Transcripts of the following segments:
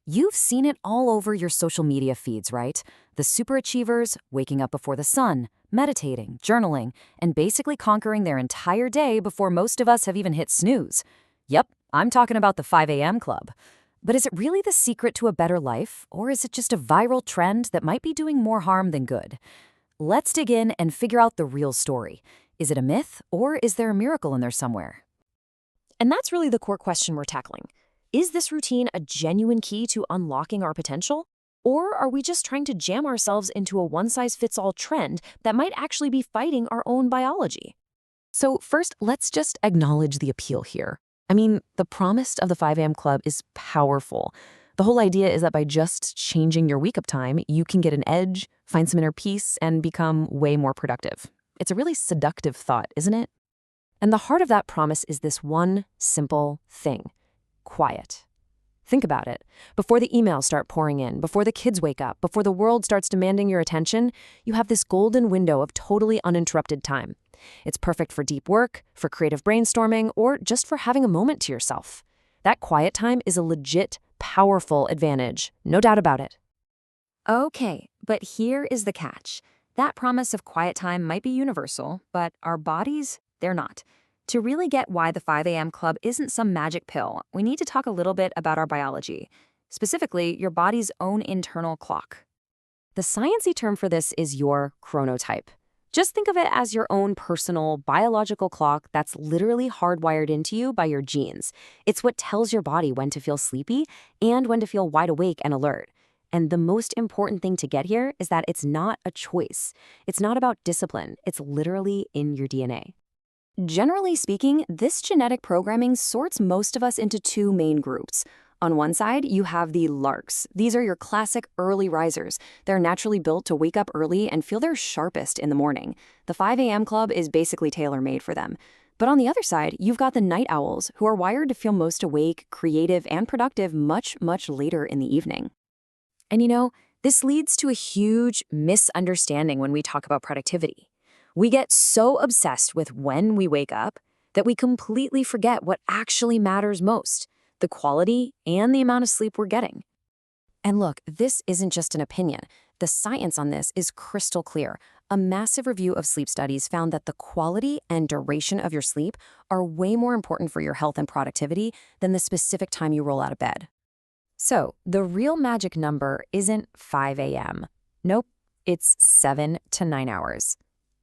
You've seen it all over your social media feeds, right? The superachievers waking up before the sun, meditating, journaling, and basically conquering their entire day before most of us have even hit snooze. Yep, I'm talking about the 5 a.m. club. But is it really the secret to a better life, or is it just a viral trend that might be doing more harm than good? Let's dig in and figure out the real story. Is it a myth, or is there a miracle in there somewhere? And that's really the core question we're tackling. Is this routine a genuine key to unlocking our potential? Or are we just trying to jam ourselves into a one-size-fits-all trend that might actually be fighting our own biology? So first, let's just acknowledge the appeal here. I mean, the promise of the 5 a.m. club is powerful. The whole idea is that by just changing your wake-up time, you can get an edge, find some inner peace, and become way more productive. It's a really seductive thought, isn't it? And the heart of that promise is this one simple thing: quiet. Think about it. Before the emails start pouring in, before the kids wake up, before the world starts demanding your attention, you have this golden window of totally uninterrupted time. It's perfect for deep work, for creative brainstorming, or just for having a moment to yourself. That quiet time is a legit, powerful advantage, no doubt about it. Okay, but here is the catch. That promise of quiet time might be universal, but our bodies, they're not. To really get why the 5 a.m. club isn't some magic pill, we need to talk a little bit about our biology, specifically your body's own internal clock. The sciencey term for this is your chronotype. Just think of it as your own personal biological clock that's literally hardwired into you by your genes. It's what tells your body when to feel sleepy and when to feel wide awake and alert. And the most important thing to get here is that it's not a choice. It's not about discipline. It's literally in your DNA. Generally speaking, this genetic programming sorts most of us into two main groups. On one side, you have the larks. These are your classic early risers. They're naturally built to wake up early and feel their sharpest in the morning. The 5 a.m. club is basically tailor-made for them. But on the other side, you've got the night owls, who are wired to feel most awake, creative, and productive much, much later in the evening. And this leads to a huge misunderstanding when we talk about productivity. We get so obsessed with when we wake up that we completely forget what actually matters most: the quality and the amount of sleep we're getting. And look, this isn't just an opinion. The science on this is crystal clear. A massive review of sleep studies found that the quality and duration of your sleep are way more important for your health and productivity than the specific time you roll out of bed. So, the real magic number isn't 5 a.m. Nope, it's 7 to 9 hours.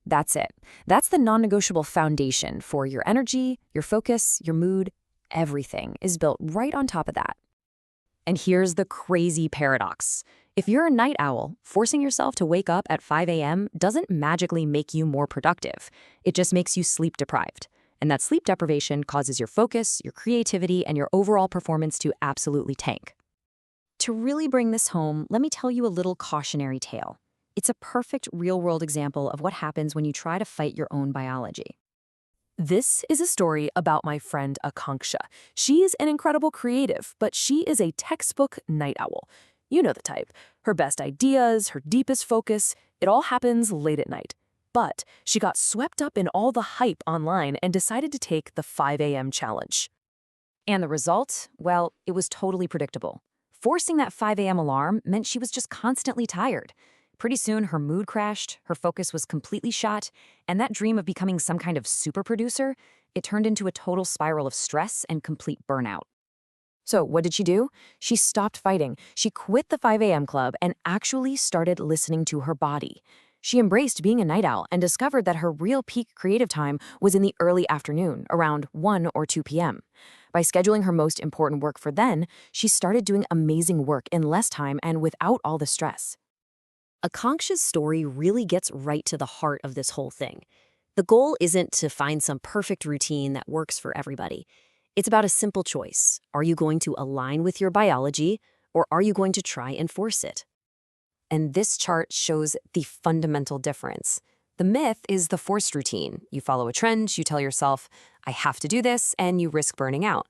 That's it. That's the non-negotiable foundation for your energy, your focus, your mood. Everything is built right on top of that. And here's the crazy paradox. If you're a night owl, forcing yourself to wake up at 5 a.m. doesn't magically make you more productive. It just makes you sleep deprived. And that sleep deprivation causes your focus, your creativity, and your overall performance to absolutely tank. To really bring this home, let me tell you a little cautionary tale. It's a perfect real-world example of what happens when you try to fight your own biology. This is a story about my friend Akanksha. She's an incredible creative, but she is a textbook night owl. You know the type. Her best ideas, her deepest focus, it all happens late at night. But she got swept up in all the hype online and decided to take the 5 a.m. challenge. And the result? Well, it was totally predictable. Forcing that 5 a.m. alarm meant she was just constantly tired. Pretty soon, her mood crashed, her focus was completely shot, and that dream of becoming some kind of super producer, it turned into a total spiral of stress and complete burnout. So what did she do? She stopped fighting. She quit the 5 a.m. club and actually started listening to her body. She embraced being a night owl and discovered that her real peak creative time was in the early afternoon, around 1 or 2 p.m. By scheduling her most important work for then, she started doing amazing work in less time and without all the stress. Akanksha's story really gets right to the heart of this whole thing. The goal isn't to find some perfect routine that works for everybody. It's about a simple choice. Are you going to align with your biology, or are you going to try and force it? And this chart shows the fundamental difference. The myth is the forced routine. You follow a trend, you tell yourself, I have to do this, and you risk burning out.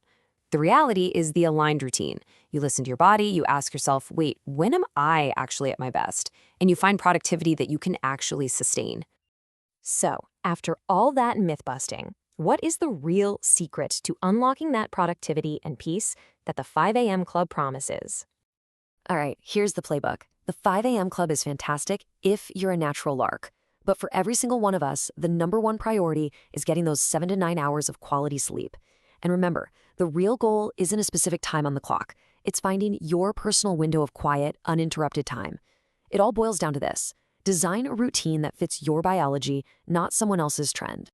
The reality is the aligned routine. You listen to your body, you ask yourself, wait, when am I actually at my best? And you find productivity that you can actually sustain. So, after all that myth busting, what is the real secret to unlocking that productivity and peace that the 5 a.m. club promises? All right, here's the playbook. The 5 a.m. club is fantastic if you're a natural lark. But for every single one of us, the number one priority is getting those 7 to 9 hours of quality sleep. And remember, the real goal isn't a specific time on the clock. It's finding your personal window of quiet, uninterrupted time. It all boils down to this. Design a routine that fits your biology, not someone else's trend.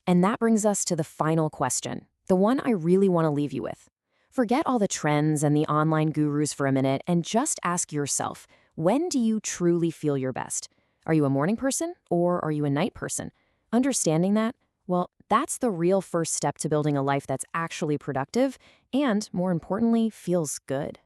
And that brings us to the final question, the one I really want to leave you with. Forget all the trends and the online gurus for a minute and just ask yourself, when do you truly feel your best? Are you a morning person or are you a night person? Understanding that, well, that's the real first step to building a life that's actually productive and, more importantly, feels good.